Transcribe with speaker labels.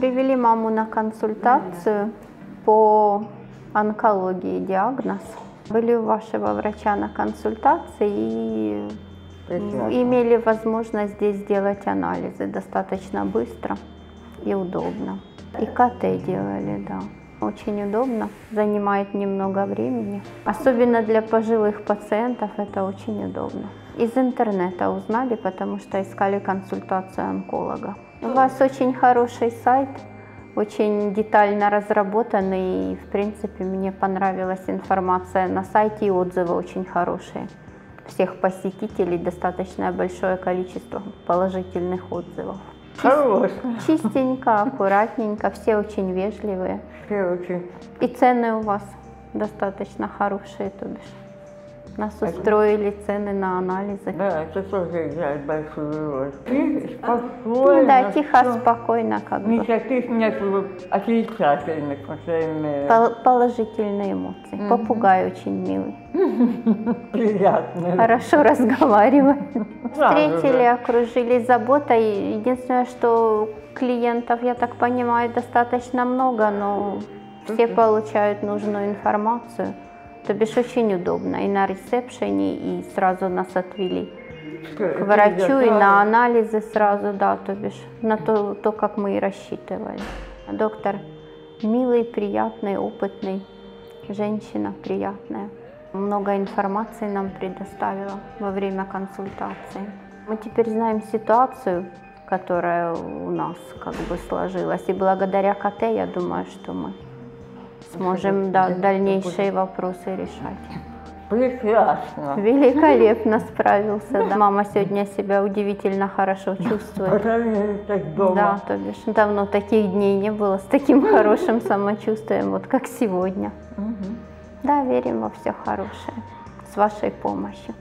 Speaker 1: Привели маму на консультацию по онкологии, диагноз. Были у вашего врача на консультации и имели возможность здесь сделать анализы достаточно быстро и удобно. И КТ делали, да. Очень удобно, занимает немного времени. Особенно для пожилых пациентов это очень удобно. Из интернета узнали, потому что искали консультацию онколога. У вас очень хороший сайт, очень детально разработанный, и в принципе мне понравилась информация на сайте, и отзывы очень хорошие. Всех посетителей достаточно большое количество положительных отзывов. Чистенько, аккуратненько, все очень вежливые. И цены у вас достаточно хорошие, то бишь. Нас устроили цены на анализы.
Speaker 2: Да, это тоже играет большую роль. И спокойно.
Speaker 1: Да, тихо, спокойно как бы.
Speaker 2: Никаких нет отрицательных,
Speaker 1: Положительные эмоции. Попугай очень милый.
Speaker 2: Приятно.
Speaker 1: Хорошо разговаривает. Встретили, окружили заботой. Единственное, что клиентов, я так понимаю, достаточно много, но все получают нужную информацию. То бишь очень удобно. И на ресепшене, и сразу нас отвели к врачу, и на анализы сразу, да, то бишь на то, как мы и рассчитывали. Доктор милый, приятный, опытный, женщина приятная. Много информации нам предоставила во время консультации. Мы теперь знаем ситуацию, которая у нас как бы сложилась, и благодаря КТ, я думаю, что мы сможем дальнейшие вопросы решать.
Speaker 2: Прекрасно.
Speaker 1: Великолепно справился. Да. Мама сегодня себя удивительно хорошо чувствует. Да, то бишь давно таких дней не было с таким хорошим самочувствием, вот как сегодня. Да, верим во все хорошее с вашей помощью.